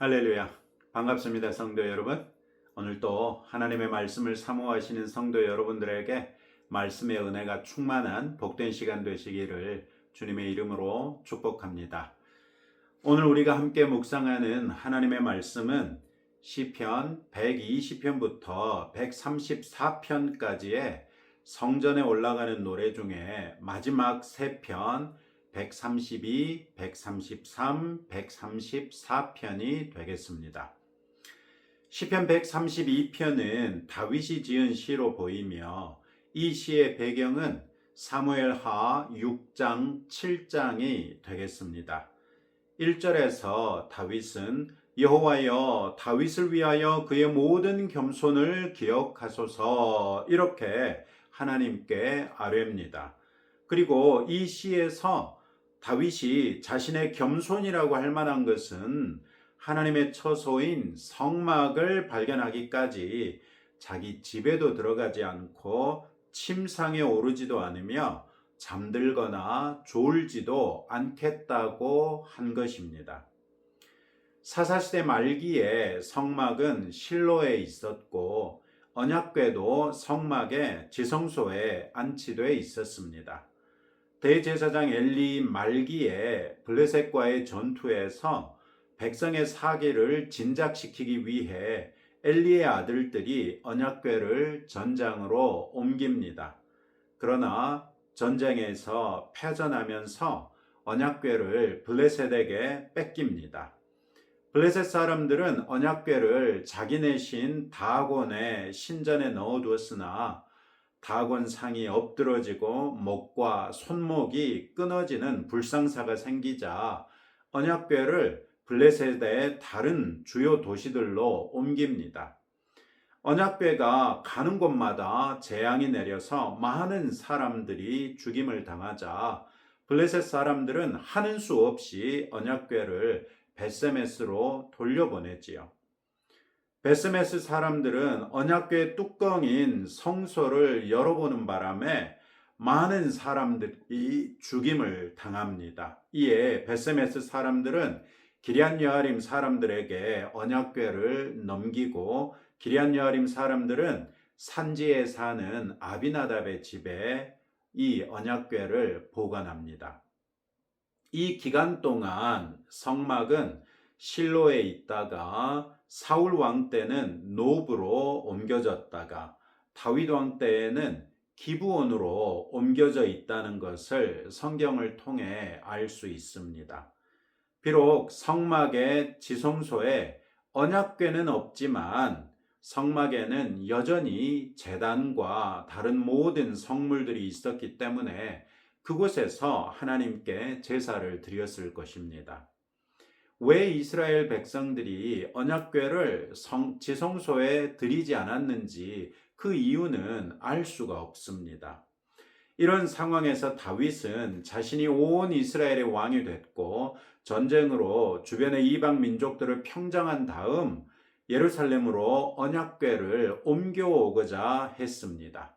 할렐루야. 반갑습니다, 성도 여러분. 오늘도 하나님의 말씀을 사모하시는 성도 여러분들에게 말씀의 은혜가 충만한 복된 시간 되시기를 주님의 이름으로 축복합니다. 오늘 우리가 함께 묵상하는 하나님의 말씀은 시편 120편부터 134편까지의 성전에 올라가는 노래 중에 마지막 3편 132, 133, 134편이 되겠습니다. 시편 132편은 다윗이 지은 시로 보이며 이 시의 배경은 사무엘하 6장, 7장이 되겠습니다. 1절에서 다윗은 여호와여 다윗을 위하여 그의 모든 겸손을 기억하소서 이렇게 하나님께 아뢰입니다. 그리고 이 시에서 다윗이 자신의 겸손이라고 할 만한 것은 하나님의 처소인 성막을 발견하기까지 자기 집에도 들어가지 않고 침상에 오르지도 않으며 잠들거나 졸지도 않겠다고 한 것입니다. 사사시대 말기에 성막은 실로에 있었고 언약궤도 성막의 지성소에 안치되어 있었습니다. 대제사장 엘리 말기에 블레셋과의 전투에서 백성의 사기를 진작시키기 위해 엘리의 아들들이 언약궤를 전장으로 옮깁니다. 그러나 전쟁에서 패전하면서 언약궤를 블레셋에게 뺏깁니다. 블레셋 사람들은 언약궤를 자기네 신 다곤의 신전에 넣어두었으나 다곤 상이 엎드러지고 목과 손목이 끊어지는 불상사가 생기자 언약궤를 블레셋의 다른 주요 도시들로 옮깁니다. 언약궤가 가는 곳마다 재앙이 내려서 많은 사람들이 죽임을 당하자 블레셋 사람들은 하는 수 없이 언약궤를 벳세메스로 돌려보내지요. 벳세메스 사람들은 언약궤 뚜껑인 성소를 열어보는 바람에 많은 사람들이 죽임을 당합니다. 이에 벳세메스 사람들은 기럇 여아림 사람들에게 언약궤를 넘기고 기럇 여아림 사람들은 산지에 사는 아비나답의 집에 이 언약궤를 보관합니다. 이 기간 동안 성막은 실로에 있다가 사울 왕 때는 노브로 옮겨졌다가 다윗 왕 때에는 기브온으로 옮겨져 있다는 것을 성경을 통해 알 수 있습니다. 비록 성막의 지성소에 언약궤는 없지만 성막에는 여전히 제단과 다른 모든 성물들이 있었기 때문에 그곳에서 하나님께 제사를 드렸을 것입니다. 왜 이스라엘 백성들이 언약궤를 지성소에 드리지 않았는지 그 이유는 알 수가 없습니다. 이런 상황에서 다윗은 자신이 온 이스라엘의 왕이 됐고 전쟁으로 주변의 이방 민족들을 평정한 다음 예루살렘으로 언약궤를 옮겨오고자 했습니다.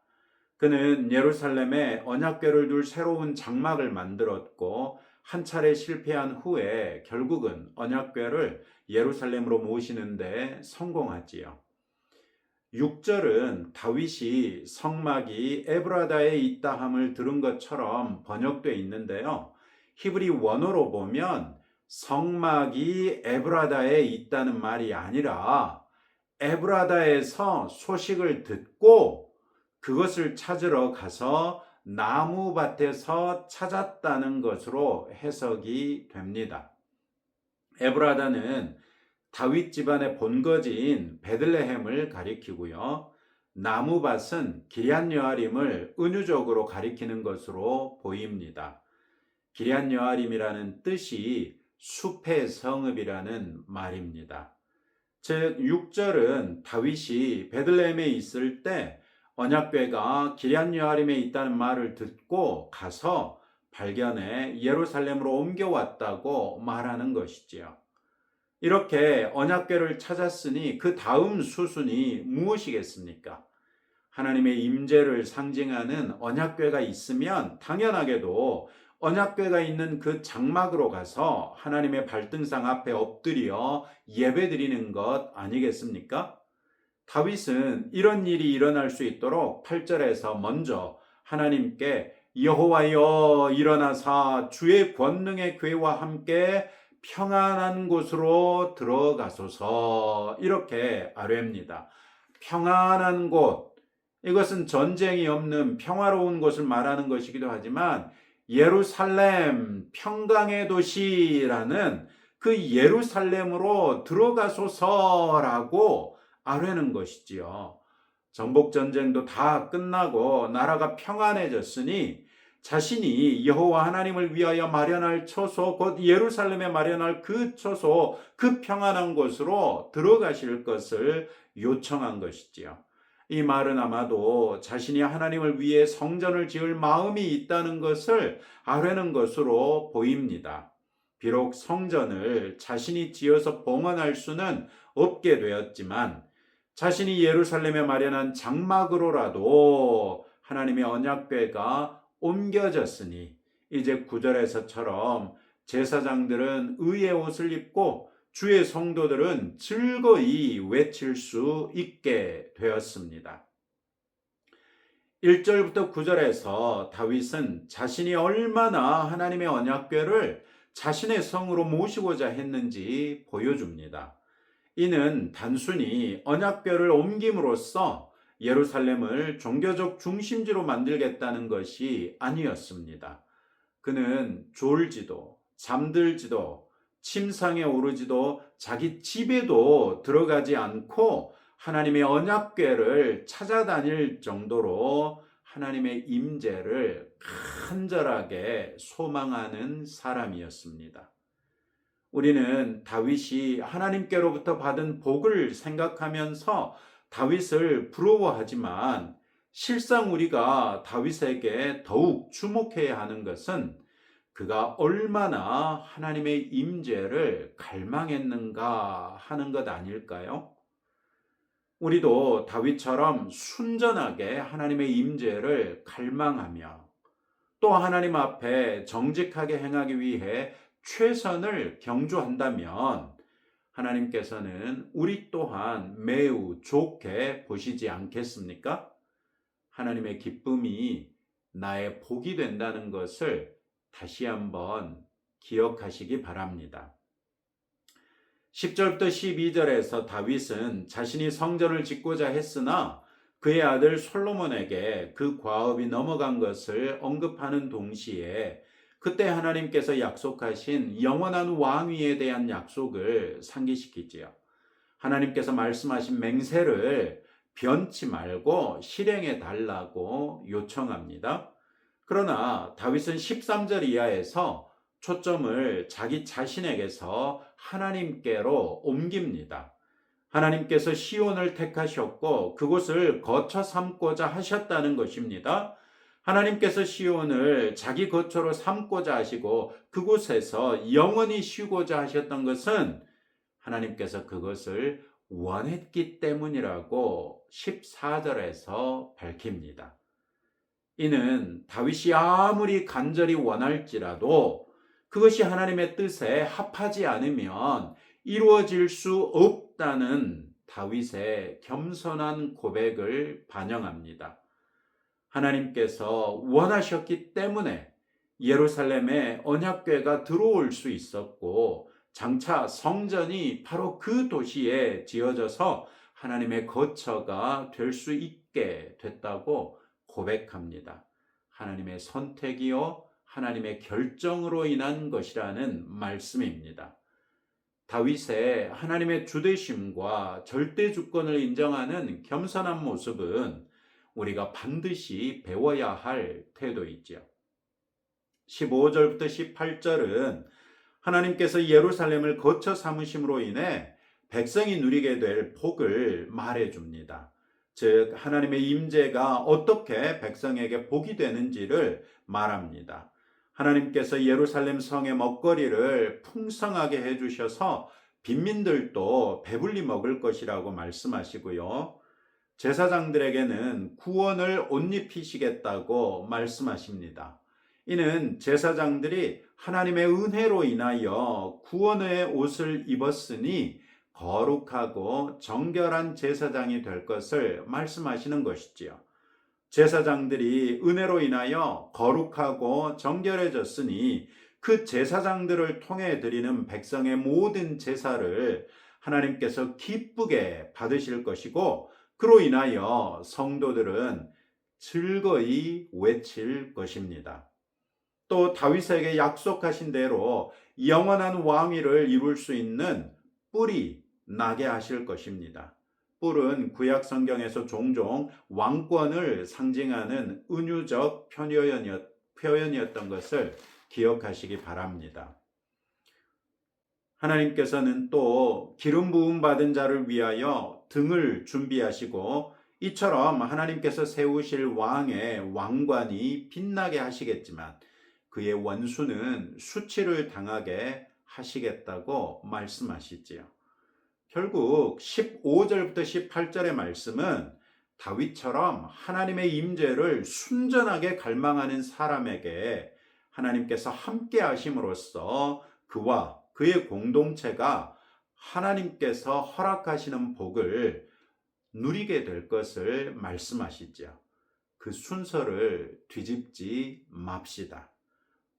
그는 예루살렘에 언약궤를 둘 새로운 장막을 만들었고 한 차례 실패한 후에 결국은 언약궤를 예루살렘으로 모시는데 성공하지요. 6절은 다윗이 성막이 에브라다에 있다 함을 들은 것처럼 번역되어 있는데요. 히브리 원어로 보면 성막이 에브라다에 있다는 말이 아니라 에브라다에서 소식을 듣고 그것을 찾으러 가서 나무밭에서 찾았다는 것으로 해석이 됩니다. 에브라다는 다윗 집안의 본거지인 베들레헴을 가리키고요. 나무밭은 기럇 여아림을 은유적으로 가리키는 것으로 보입니다. 기럇 여아림이라는 뜻이 숲의 성읍이라는 말입니다. 즉 6절은 다윗이 베들레헴에 있을 때 언약궤가 기럇 여아림에 있다는 말을 듣고 가서 발견해 예루살렘으로 옮겨왔다고 말하는 것이지요. 이렇게 언약궤를 찾았으니 그 다음 수순이 무엇이겠습니까? 하나님의 임재를 상징하는 언약궤가 있으면 당연하게도 언약궤가 있는 그 장막으로 가서 하나님의 발등상 앞에 엎드려 예배드리는 것 아니겠습니까? 다윗은 이런 일이 일어날 수 있도록 8절에서 먼저 하나님께 여호와여 일어나사 주의 권능의 궤와 함께 평안한 곳으로 들어가소서 이렇게 아뢰입니다. 평안한 곳, 이것은 전쟁이 없는 평화로운 곳을 말하는 것이기도 하지만 예루살렘 평강의 도시라는 그 예루살렘으로 들어가소서라고 아뢰는 것이지요. 정복전쟁도 다 끝나고 나라가 평안해졌으니 자신이 여호와 하나님을 위하여 마련할 처소, 곧 예루살렘에 마련할 그 처소, 그 평안한 곳으로 들어가실 것을 요청한 것이지요. 이 말은 아마도 자신이 하나님을 위해 성전을 지을 마음이 있다는 것을 아뢰는 것으로 보입니다. 비록 성전을 자신이 지어서 봉헌할 수는 없게 되었지만 자신이 예루살렘에 마련한 장막으로라도 하나님의 언약궤가 옮겨졌으니 이제 9절에서처럼 제사장들은 의의 옷을 입고 주의 성도들은 즐거이 외칠 수 있게 되었습니다. 1절부터 9절에서 다윗은 자신이 얼마나 하나님의 언약궤를 자신의 성으로 모시고자 했는지 보여줍니다. 이는 단순히 언약궤를 옮김으로써 예루살렘을 종교적 중심지로 만들겠다는 것이 아니었습니다. 그는 졸지도 잠들지도 침상에 오르지도 자기 집에도 들어가지 않고 하나님의 언약궤를 찾아다닐 정도로 하나님의 임재를 간절하게 소망하는 사람이었습니다. 우리는 다윗이 하나님께로부터 받은 복을 생각하면서 다윗을 부러워하지만 실상 우리가 다윗에게 더욱 주목해야 하는 것은 그가 얼마나 하나님의 임재를 갈망했는가 하는 것 아닐까요? 우리도 다윗처럼 순전하게 하나님의 임재를 갈망하며 또 하나님 앞에 정직하게 행하기 위해 최선을 경주한다면 하나님께서는 우리 또한 매우 좋게 보시지 않겠습니까? 하나님의 기쁨이 나의 복이 된다는 것을 다시 한번 기억하시기 바랍니다. 10절부터 12절에서 다윗은 자신이 성전을 짓고자 했으나 그의 아들 솔로몬에게 그 과업이 넘어간 것을 언급하는 동시에 그때 하나님께서 약속하신 영원한 왕위에 대한 약속을 상기시키지요. 하나님께서 말씀하신 맹세를 변치 말고 실행해 달라고 요청합니다. 그러나 다윗은 13절 이하에서 초점을 자기 자신에게서 하나님께로 옮깁니다. 하나님께서 시온을 택하셨고 그곳을 거처 삼고자 하셨다는 것입니다. 하나님께서 시온을 자기 거처로 삼고자 하시고 그곳에서 영원히 쉬고자 하셨던 것은 하나님께서 그것을 원했기 때문이라고 14절에서 밝힙니다. 이는 다윗이 아무리 간절히 원할지라도 그것이 하나님의 뜻에 합하지 않으면 이루어질 수 없다는 다윗의 겸손한 고백을 반영합니다. 하나님께서 원하셨기 때문에 예루살렘에 언약궤가 들어올 수 있었고 장차 성전이 바로 그 도시에 지어져서 하나님의 거처가 될 수 있게 됐다고 고백합니다. 하나님의 선택이요 하나님의 결정으로 인한 것이라는 말씀입니다. 다윗의 하나님의 주되심과 절대 주권을 인정하는 겸손한 모습은 우리가 반드시 배워야 할 태도이죠. 15절부터 18절은 하나님께서 예루살렘을 거처 삼으심으로 인해 백성이 누리게 될 복을 말해줍니다. 즉 하나님의 임재가 어떻게 백성에게 복이 되는지를 말합니다. 하나님께서 예루살렘 성의 먹거리를 풍성하게 해주셔서 빈민들도 배불리 먹을 것이라고 말씀하시고요. 제사장들에게는 구원을 옷 입히시겠다고 말씀하십니다. 이는 제사장들이 하나님의 은혜로 인하여 구원의 옷을 입었으니 거룩하고 정결한 제사장이 될 것을 말씀하시는 것이지요. 제사장들이 은혜로 인하여 거룩하고 정결해졌으니 그 제사장들을 통해 드리는 백성의 모든 제사를 하나님께서 기쁘게 받으실 것이고, 그로 인하여 성도들은 즐거이 외칠 것입니다. 또 다윗에게 약속하신 대로 영원한 왕위를 이룰 수 있는 뿔이 나게 하실 것입니다. 뿔은 구약 성경에서 종종 왕권을 상징하는 은유적 표현이었던 것을 기억하시기 바랍니다. 하나님께서는 또 기름 부음 받은 자를 위하여 등을 준비하시고, 이처럼 하나님께서 세우실 왕의 왕관이 빛나게 하시겠지만 그의 원수는 수치를 당하게 하시겠다고 말씀하시지요. 결국 15절부터 18절의 말씀은 다윗처럼 하나님의 임재를 순전하게 갈망하는 사람에게 하나님께서 함께 하심으로써 그와 그의 공동체가 하나님께서 허락하시는 복을 누리게 될 것을 말씀하시죠. 그 순서를 뒤집지 맙시다.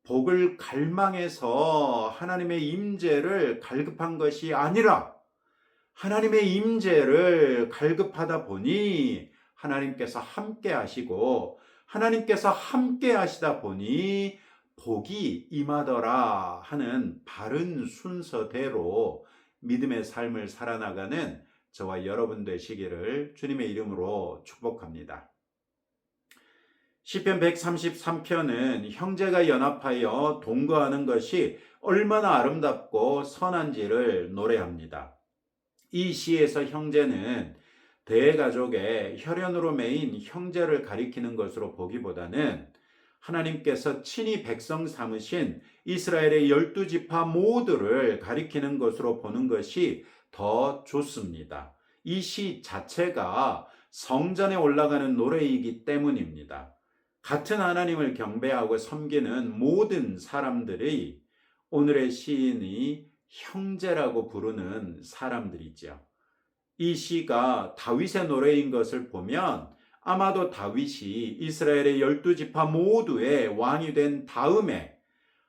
복을 갈망해서 하나님의 임재를 갈급한 것이 아니라 하나님의 임재를 갈급하다 보니 하나님께서 함께 하시고, 하나님께서 함께 하시다 보니 복이 임하더라 하는 바른 순서대로 믿음의 삶을 살아나가는 저와 여러분 되시기를 주님의 이름으로 축복합니다. 시편 133편은 형제가 연합하여 동거하는 것이 얼마나 아름답고 선한지를 노래합니다. 이 시에서 형제는 대가족의 혈연으로 매인 형제를 가리키는 것으로 보기보다는 하나님께서 친히 백성 삼으신 이스라엘의 12지파 모두를 가리키는 것으로 보는 것이 더 좋습니다. 이 시 자체가 성전에 올라가는 노래이기 때문입니다. 같은 하나님을 경배하고 섬기는 모든 사람들이 오늘의 시인이 형제라고 부르는 사람들이죠. 이 시가 다윗의 노래인 것을 보면 아마도 다윗이 이스라엘의 12지파 모두의 왕이 된 다음에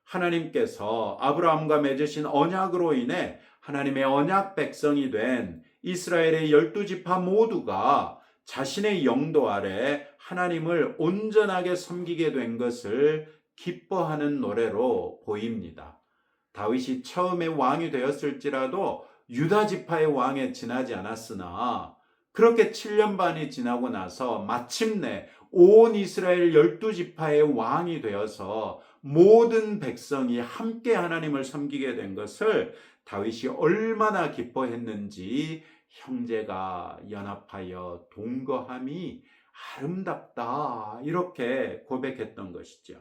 하나님께서 아브라함과 맺으신 언약으로 인해 하나님의 언약 백성이 된 이스라엘의 12지파 모두가 자신의 영도 아래 하나님을 온전하게 섬기게 된 것을 기뻐하는 노래로 보입니다. 다윗이 처음에 왕이 되었을지라도 유다 지파의 왕에 지나지 않았으나 그렇게 7년 반이 지나고 나서 마침내 온 이스라엘 12지파의 왕이 되어서 모든 백성이 함께 하나님을 섬기게 된 것을 다윗이 얼마나 기뻐했는지 형제가 연합하여 동거함이 아름답다 이렇게 고백했던 것이죠.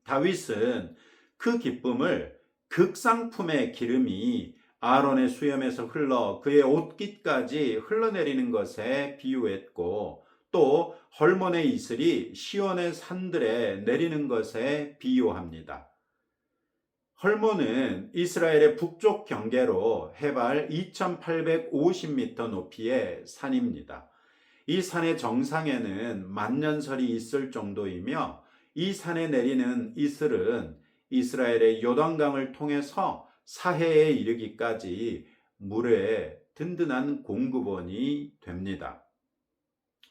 다윗은 그 기쁨을 극상품의 기름이 아론의 수염에서 흘러 그의 옷깃까지 흘러내리는 것에 비유했고, 또 헐몬의 이슬이 시온의 산들에 내리는 것에 비유합니다. 헐몬은 이스라엘의 북쪽 경계로 해발 2850m 높이의 산입니다. 이 산의 정상에는 만년설이 있을 정도이며 이 산에 내리는 이슬은 이스라엘의 요단강을 통해서 사해에 이르기까지 물의 든든한 공급원이 됩니다.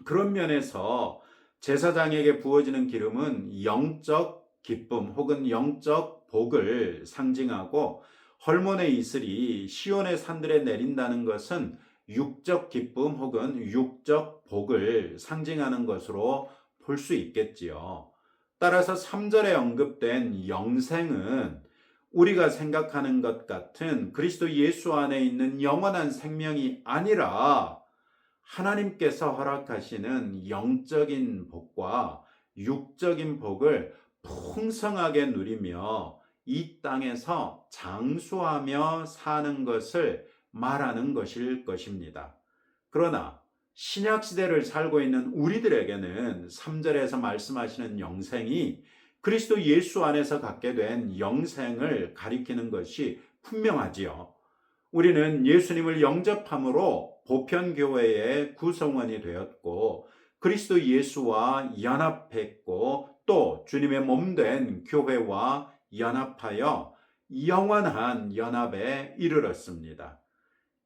그런 면에서 제사장에게 부어지는 기름은 영적 기쁨 혹은 영적 복을 상징하고, 헐몬의 이슬이 시온의 산들에 내린다는 것은 육적 기쁨 혹은 육적 복을 상징하는 것으로 볼 수 있겠지요. 따라서 3절에 언급된 영생은 우리가 생각하는 것 같은 그리스도 예수 안에 있는 영원한 생명이 아니라 하나님께서 허락하시는 영적인 복과 육적인 복을 풍성하게 누리며 이 땅에서 장수하며 사는 것을 말하는 것일 것입니다. 그러나 신약시대를 살고 있는 우리들에게는 3절에서 말씀하시는 영생이 그리스도 예수 안에서 갖게 된 영생을 가리키는 것이 분명하지요. 우리는 예수님을 영접함으로 보편교회의 구성원이 되었고 그리스도 예수와 연합했고 또 주님의 몸된 교회와 연합하여 영원한 연합에 이르렀습니다.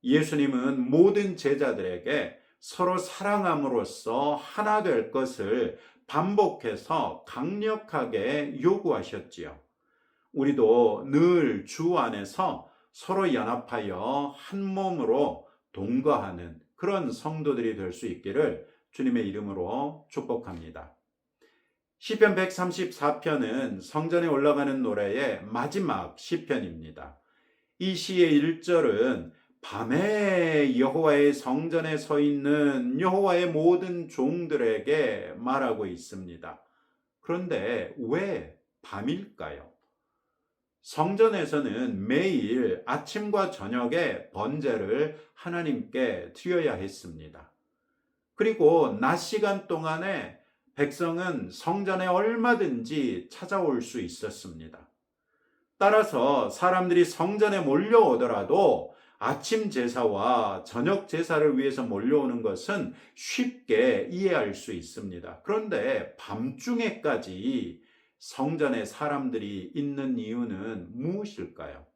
예수님은 모든 제자들에게 서로 사랑함으로써 하나 될 것을 반복해서 강력하게 요구하셨지요. 우리도 늘 주 안에서 서로 연합하여 한 몸으로 동거하는 그런 성도들이 될 수 있기를 주님의 이름으로 축복합니다. 시편 134편은 성전에 올라가는 노래의 마지막 시편입니다. 이 시의 1절은 밤에 여호와의 성전에 서 있는 여호와의 모든 종들에게 말하고 있습니다. 그런데 왜 밤일까요? 성전에서는 매일 아침과 저녁에 번제를 하나님께 드려야 했습니다. 그리고 낮 시간 동안에 백성은 성전에 얼마든지 찾아올 수 있었습니다. 따라서 사람들이 성전에 몰려오더라도 아침 제사와 저녁 제사를 위해서 몰려오는 것은 쉽게 이해할 수 있습니다. 그런데 밤중에까지 성전에 사람들이 있는 이유는 무엇일까요?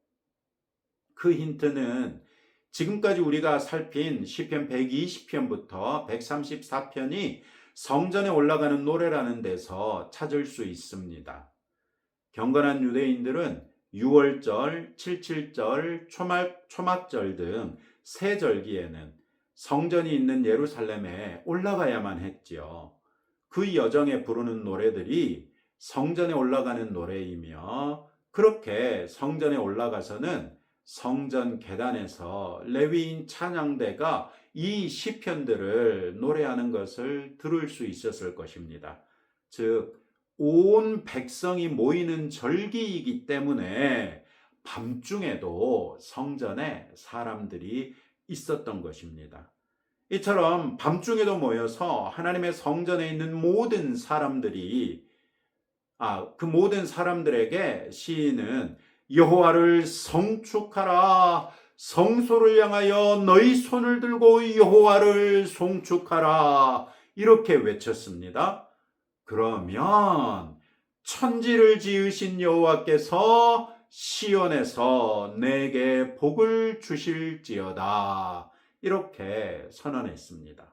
그 힌트는 지금까지 우리가 살핀 시편 120편부터 134편이 성전에 올라가는 노래라는 데서 찾을 수 있습니다. 경건한 유대인들은 6월절, 77절, 초막절 등 세 절기에는 성전이 있는 예루살렘에 올라가야만 했지요. 그 여정에 부르는 노래들이 성전에 올라가는 노래이며 그렇게 성전에 올라가서는 성전 계단에서 레위인 찬양대가 이 시편들을 노래하는 것을 들을 수 있었을 것입니다. 즉 온 백성이 모이는 절기이기 때문에 밤중에도 성전에 사람들이 있었던 것입니다. 이처럼 밤중에도 모여서 하나님의 성전에 있는 모든 사람들이 그 모든 사람들에게 시인은 여호와를 성축하라, 성소를 향하여 너희 손을 들고 여호와를 송축하라 이렇게 외쳤습니다. 그러면 천지를 지으신 여호와께서 시온에서 내게 복을 주실지어다 이렇게 선언했습니다.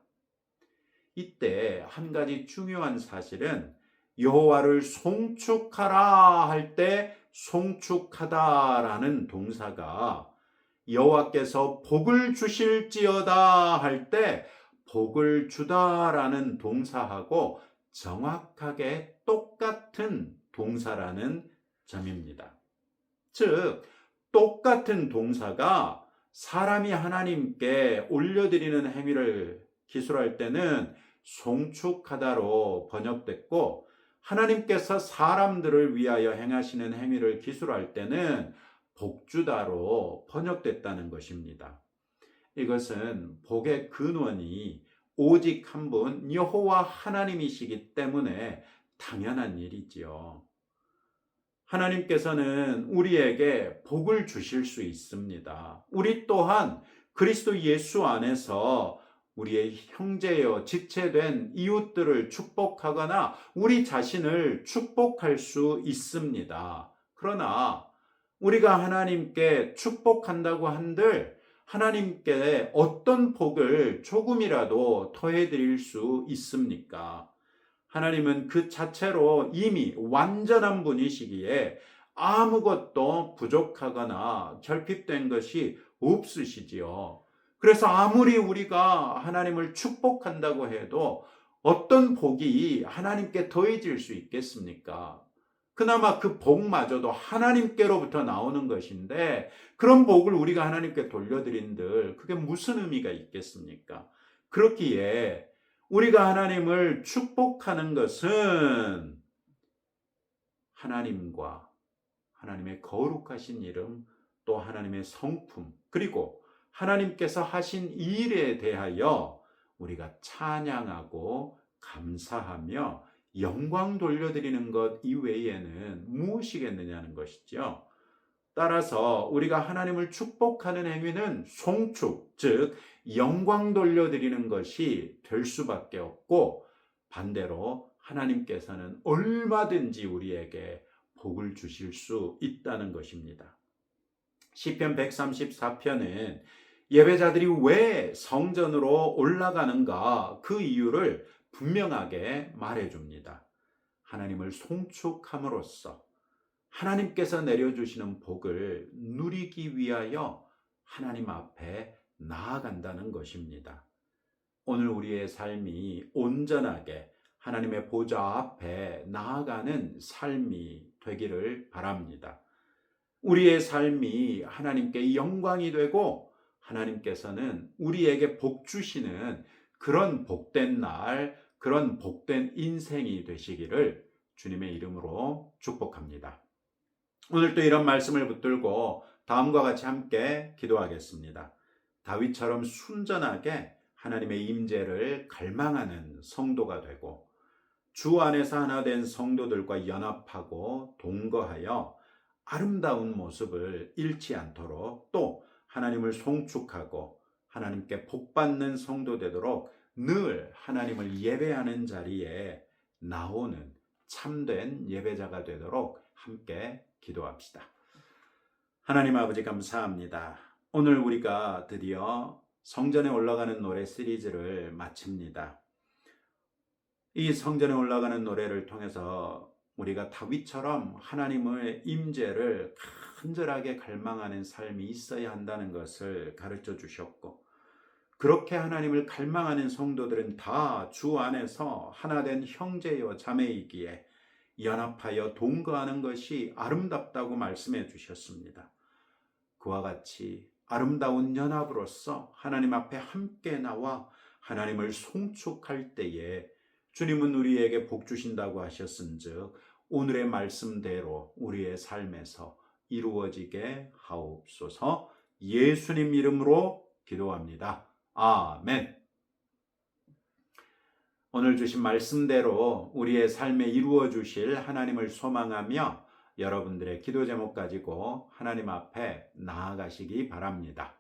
이때 한 가지 중요한 사실은 여호와를 송축하라 할 때 송축하다라는 동사가 여호와께서 복을 주실지어다 할 때 복을 주다라는 동사하고 정확하게 똑같은 동사라는 점입니다. 즉, 똑같은 동사가 사람이 하나님께 올려드리는 행위를 기술할 때는 송축하다로 번역됐고 하나님께서 사람들을 위하여 행하시는 행위를 기술할 때는 복주다로 번역됐다는 것입니다. 이것은 복의 근원이 오직 한 분 여호와 하나님이시기 때문에 당연한 일이지요. 하나님께서는 우리에게 복을 주실 수 있습니다. 우리 또한 그리스도 예수 안에서 우리의 형제여 지체된 이웃들을 축복하거나 우리 자신을 축복할 수 있습니다. 그러나 우리가 하나님께 축복한다고 한들 하나님께 어떤 복을 조금이라도 더해드릴 수 있습니까? 하나님은 그 자체로 이미 완전한 분이시기에 아무것도 부족하거나 결핍된 것이 없으시지요. 그래서 아무리 우리가 하나님을 축복한다고 해도 어떤 복이 하나님께 더해질 수 있겠습니까? 그나마 그 복마저도 하나님께로부터 나오는 것인데 그런 복을 우리가 하나님께 돌려드린들 그게 무슨 의미가 있겠습니까? 그렇기에 우리가 하나님을 축복하는 것은 하나님과 하나님의 거룩하신 이름 또 하나님의 성품 그리고 하나님께서 하신 일에 대하여 우리가 찬양하고 감사하며 영광 돌려드리는 것 이외에는 무엇이겠느냐는 것이죠. 따라서 우리가 하나님을 축복하는 행위는 송축, 즉 영광 돌려드리는 것이 될 수밖에 없고, 반대로 하나님께서는 얼마든지 우리에게 복을 주실 수 있다는 것입니다. 시편 134편은 예배자들이 왜 성전으로 올라가는가 그 이유를 분명하게 말해줍니다. 하나님을 송축함으로써 하나님께서 내려주시는 복을 누리기 위하여 하나님 앞에 나아간다는 것입니다. 오늘 우리의 삶이 온전하게 하나님의 보좌 앞에 나아가는 삶이 되기를 바랍니다. 우리의 삶이 하나님께 영광이 되고 하나님께서는 우리에게 복 주시는 그런 복된 날, 그런 복된 인생이 되시기를 주님의 이름으로 축복합니다. 오늘 또 이런 말씀을 붙들고 다음과 같이 함께 기도하겠습니다. 다윗처럼 순전하게 하나님의 임재를 갈망하는 성도가 되고 주 안에서 하나 된 성도들과 연합하고 동거하여 아름다운 모습을 잃지 않도록, 또 하나님을 송축하고 하나님께 복받는 성도 되도록 늘 하나님을 예배하는 자리에 나오는 참된 예배자가 되도록 함께 기도합시다. 하나님 아버지, 감사합니다. 오늘 우리가 드디어 성전에 올라가는 노래 시리즈를 마칩니다. 이 성전에 올라가는 노래를 통해서 우리가 다윗처럼 하나님의 임재를 간절하게 갈망하는 삶이 있어야 한다는 것을 가르쳐 주셨고, 그렇게 하나님을 갈망하는 성도들은 다 주 안에서 하나된 형제요 자매이기에 연합하여 동거하는 것이 아름답다고 말씀해 주셨습니다. 그와 같이 아름다운 연합으로서 하나님 앞에 함께 나와 하나님을 송축할 때에 주님은 우리에게 복 주신다고 하셨은즉 오늘의 말씀대로 우리의 삶에서 이루어지게 하옵소서. 예수님 이름으로 기도합니다. 아멘. 오늘 주신 말씀대로 우리의 삶에 이루어 주실 하나님을 소망하며 여러분들의 기도 제목 가지고 하나님 앞에 나아가시기 바랍니다.